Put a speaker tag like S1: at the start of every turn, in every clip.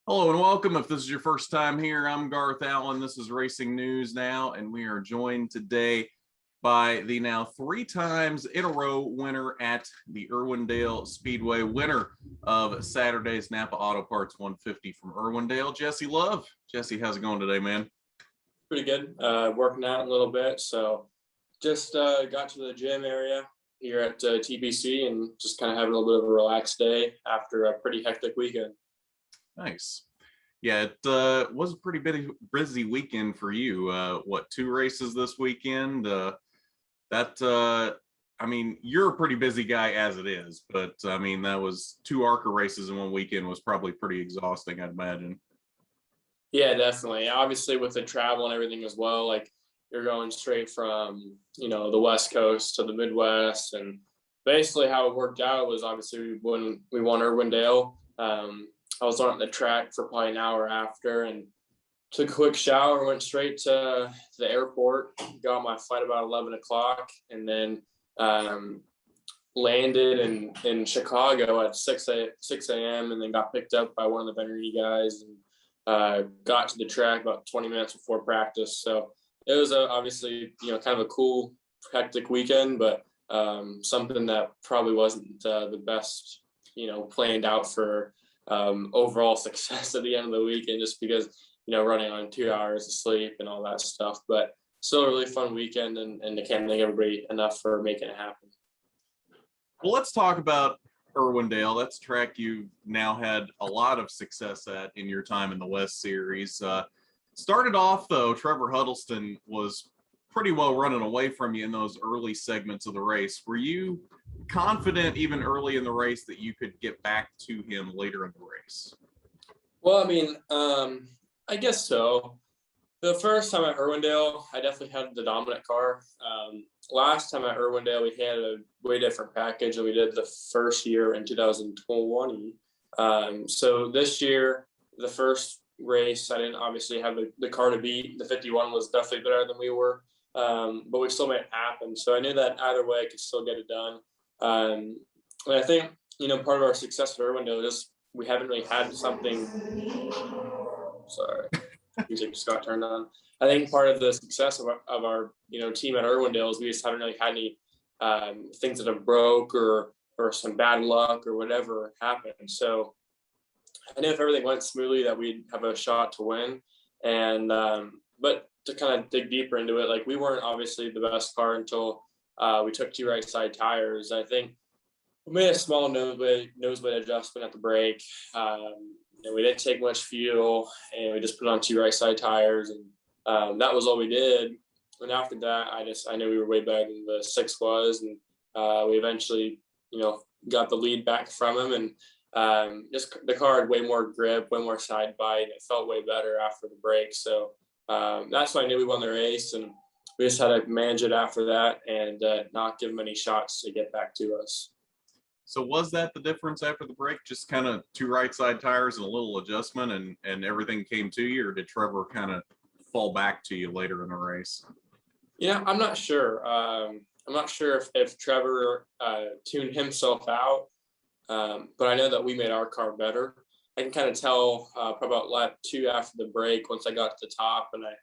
S1: Hello and welcome. If this is your first time here, I'm Garth Allen. This is Racing News Now, and we are joined today by the now 3 times in a row winner at the Irwindale Speedway, winner of Saturday's NAPA Auto Parts 150 from Irwindale, Jesse Love. Jesse, how's it going today, man?
S2: Pretty good. Working out a little bit, so just got to the gym area here at TPC and just kind of having a little bit of a relaxed day after a pretty hectic weekend.
S1: Nice. Yeah, it was a pretty busy weekend for you. What, 2 races this weekend? I mean, you're a pretty busy guy as it is, but I mean, that was 2 ARCA races in one weekend was probably pretty exhausting, I'd imagine.
S2: Yeah, definitely. Obviously, with the travel and everything as well, like you're going straight from the West Coast to the Midwest, and basically how it worked out was obviously when we won Irwindale. I was on the track for probably an hour after and took a quick shower, went straight to the airport, got my flight about 11 o'clock, and then landed in Chicago at 6 a.m. and then got picked up by one of the Venery guys and got to the track about 20 minutes before practice. So it was obviously, kind of a cool, hectic weekend, but something that probably wasn't the best, planned out for overall success at the end of the weekend, just because running on 2 hours of sleep and all that stuff. But still a really fun weekend, and I can't thank everybody enough for making it happen.
S1: Well, let's talk about Irwindale. That's a track you've now had a lot of success at in your time in the West Series. Started off, though, Trevor Huddleston was pretty well running away from you in those early segments of the race. Were you confident even early in the race that you could get back to him later in the race?
S2: Well, I mean, I guess so. The first time at Irwindale, I definitely had the dominant car. Last time at Irwindale, we had a way different package than we did the first year in 2020. So this year, the first race, I didn't obviously have the car to beat. The 51 was definitely better than we were, but we still made it happen. So I knew that either way I could still get it done. And I think, part of our success at Irwindale is we haven't really had something. Sorry, music just got turned on. I think part of the success of our team at Irwindale is we just haven't really had any things that have broke or some bad luck or whatever happened. So I knew if everything went smoothly that we'd have a shot to win. And but to kind of dig deeper into it, like we weren't obviously the best car until we took 2 right side tires. I think we made a small nosebleed adjustment at the brake. We didn't take much fuel, and we just put on 2 right side tires, and that was all we did. And after that, I knew we were way better than the 6 was, and we eventually, got the lead back from him, and just the car had way more grip, way more side bite, and it felt way better after the break. So that's why I knew we won the race, and we just had to manage it after that and not give them any shots to get back to us.
S1: So was that the difference after the break? Just kind of 2 right side tires and a little adjustment and everything came to you, or did Trevor kind of fall back to you later in the race?
S2: I'm not sure. I'm not sure if Trevor tuned himself out, but I know that we made our car better. I can kind of tell probably about lap 2 after the break, once I got to the top, and I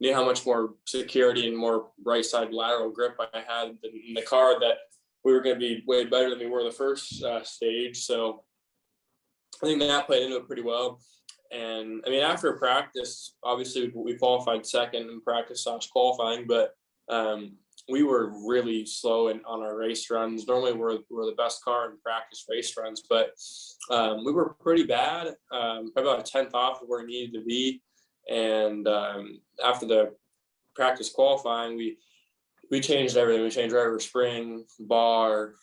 S2: knew how much more security and more right side lateral grip I had in the car, that we were going to be way better than we were the first stage. So I think that played into it pretty well. And I mean, after practice, obviously we qualified second in practice / qualifying, but we were really slow on our race runs. Normally we're the best car in practice race runs, but we were pretty bad, probably about a 10th off of where we needed to be. And after the practice qualifying, we changed everything. We changed driver spring, bar.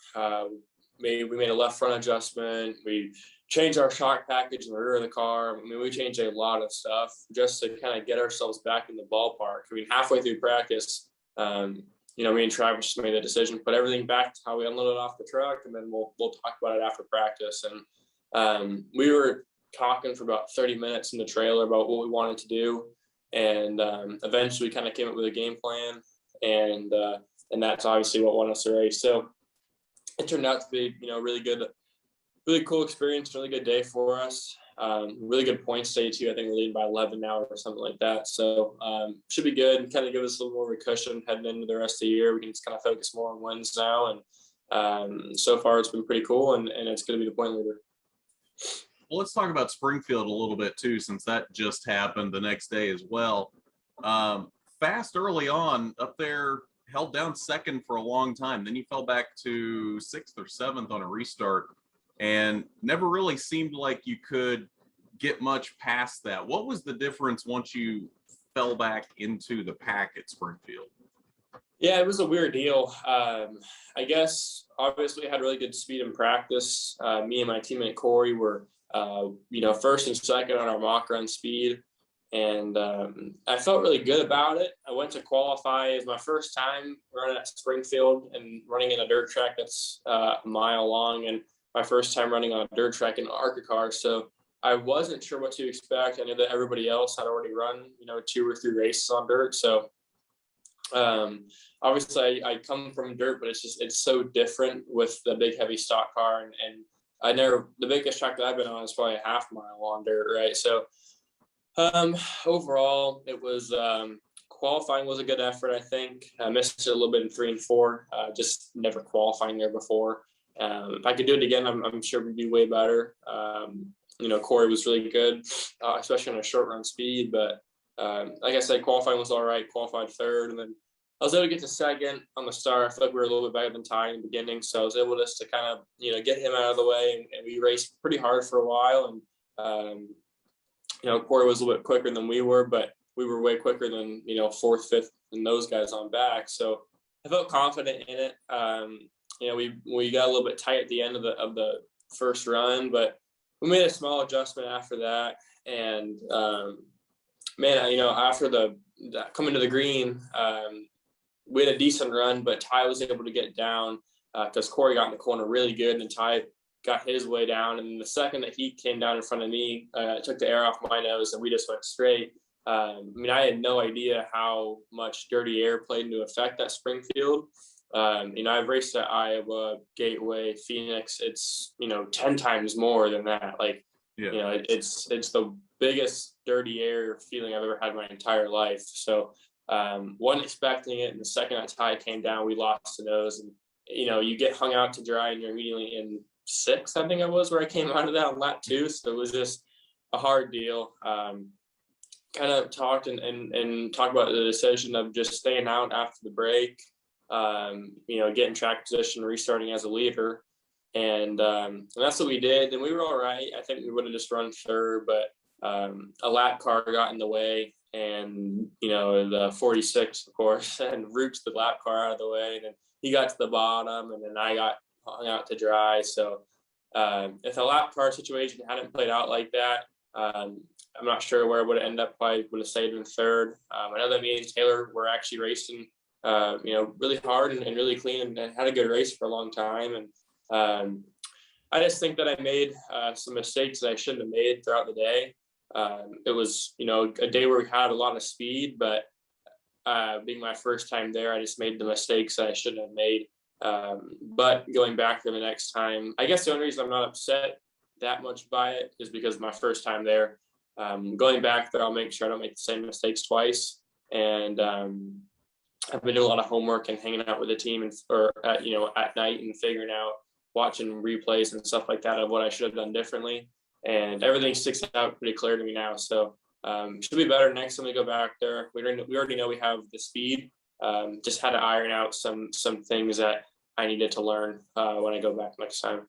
S2: We made a left front adjustment. We changed our shock package in the rear of the car. I mean, we changed a lot of stuff just to kind of get ourselves back in the ballpark. I mean, halfway through practice, me and Travis just made the decision, put everything back to how we unloaded off the truck, and then we'll talk about it after practice. And we were talking for about 30 minutes in the trailer about what we wanted to do, and eventually kind of came up with a game plan. And that's obviously what won us the race. So it turned out to be, really good, really cool experience, really good day for us. Really good points day too. I think we're leading by 11 now or something like that. So should be good. Kind of give us a little more of a cushion heading into the rest of the year. We can just kind of focus more on wins now. And so far it's been pretty cool, and it's going to be the point leader.
S1: Well, let's talk about Springfield a little bit too, since that just happened the next day as well. Fast early on up there, held down second for a long time. Then you fell back to 6th or 7th on a restart and never really seemed like you could get much past that. What was the difference once you fell back into the pack at Springfield?
S2: Yeah, it was a weird deal. I guess obviously I had really good speed in practice. Me and my teammate Corey were, first and second on our mock run speed. And I felt really good about it. I went to qualify. It was my first time running at Springfield and running in a dirt track that's a mile long, and my first time running on a dirt track in an ARCA car. So I wasn't sure what to expect. I knew that everybody else had already run, 2 or 3 races on dirt. So obviously I come from dirt, but it's so different with the big heavy stock car. And the biggest track that I've been on is probably a half mile on dirt, right? So overall, it was qualifying was a good effort. I think I missed it a little bit in 3 and 4. Just never qualifying there before. If I could do it again, I'm sure we'd be way better. Corey was really good, especially on a short run speed. But like I said, qualifying was all right. Qualified 3rd, and then I was able to get to 2nd on the start. I feel like we were a little bit better than Ty in the beginning, so I was able just to kind of get him out of the way, and we raced pretty hard for a while. And Corey was a little bit quicker than we were, but we were way quicker than, 4th, 5th, and those guys on back. So I felt confident in it. We got a little bit tight at the end of the first run, but we made a small adjustment after that. And after coming to the green, we had a decent run, but Ty was able to get down because Corey got in the corner really good, and Ty got his way down. And the second that he came down in front of me, took the air off my nose, and we just went straight. I had no idea how much dirty air played into effect at Springfield. I've raced at Iowa, Gateway, Phoenix. It's 10 times more than that. It's the biggest dirty air feeling I've ever had in my entire life. So wasn't expecting it. And the second that Ty came down, we lost the nose. And you get hung out to dry, and you're immediately in 6th, I think it was, where I came out of that on lap 2. So it was just a hard deal. Kind of talked and talked about the decision of just staying out after the break, getting track position, restarting as a leader. And that's what we did. And we were all right. I think we would have just run 3rd, but a lap car got in the way, and, the 46, of course, and Root's the lap car out of the way. And then he got to the bottom, and then I got hung out to dry. So if the lap car situation hadn't played out like that, I'm not sure where it would have ended up. Probably would have stayed in 3rd. I know that me and Taylor were actually racing, really hard and really clean, and had a good race for a long time. And I just think that I made some mistakes that I shouldn't have made throughout the day. It was, a day where we had a lot of speed, but being my first time there, I just made the mistakes that I shouldn't have made. But going back there the next time, I guess the only reason I'm not upset that much by it is because my first time there. Going back there, I'll make sure I don't make the same mistakes twice. And I've been doing a lot of homework and hanging out with the team at night and figuring out, watching replays and stuff like that of what I should have done differently. And everything sticks out pretty clear to me now. So should be better next time we go back there. We already know we have the speed. Just had to iron out some things that I needed to learn when I go back next time.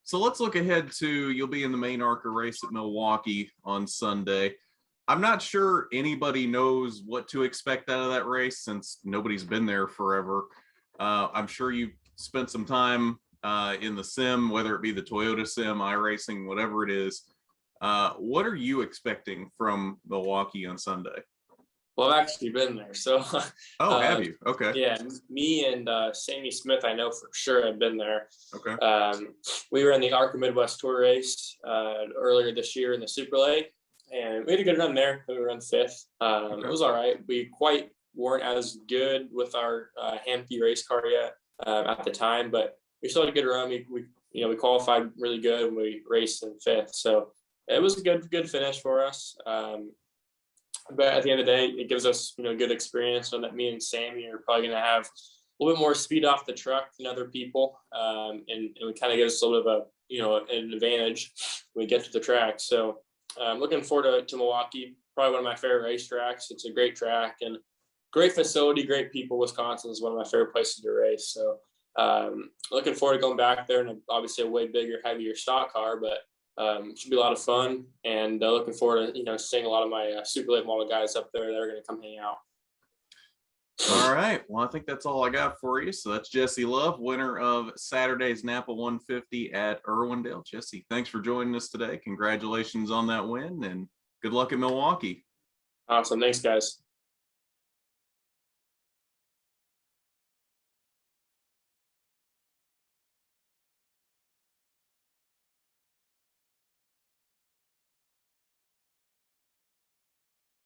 S1: So let's look ahead to, you'll be in the main ARCA race at Milwaukee on Sunday. I'm not sure anybody knows what to expect out of that race since nobody's been there forever. I'm sure you've spent some time in the sim, whether it be the Toyota sim, iRacing, whatever it is. What are you expecting from Milwaukee on Sunday?
S2: Well, I've actually been there. So,
S1: have you? Okay.
S2: Yeah, me and Sammy Smith, I know for sure have been there.
S1: Okay.
S2: We were in the ARCA Midwest Tour race earlier this year in the Super Lake, and we had a good run there. We were on 5th.
S1: Okay.
S2: It was all right. We quite weren't as good with our Hampy race car yet at the time, but we still had a good run. We qualified really good when we raced in 5th. So it was a good finish for us. But at the end of the day, it gives us, good experience. So that me and Sammy are probably going to have a little bit more speed off the truck than other people, and it kind of gives us a little bit of an advantage when we get to the track. So I'm looking forward to Milwaukee. Probably one of my favorite racetracks. It's a great track and great facility, great people. Wisconsin is one of my favorite places to race. So looking forward to going back there, and obviously a way bigger, heavier stock car, but it should be a lot of fun, and looking forward to seeing a lot of my super late model guys up there that are going to come hang out.
S1: All right. Well, I think that's all I got for you. So that's Jesse Love, winner of Saturday's NAPA 150 at Irwindale. Jesse, thanks for joining us today. Congratulations on that win, and good luck in Milwaukee.
S2: Awesome. Thanks, guys.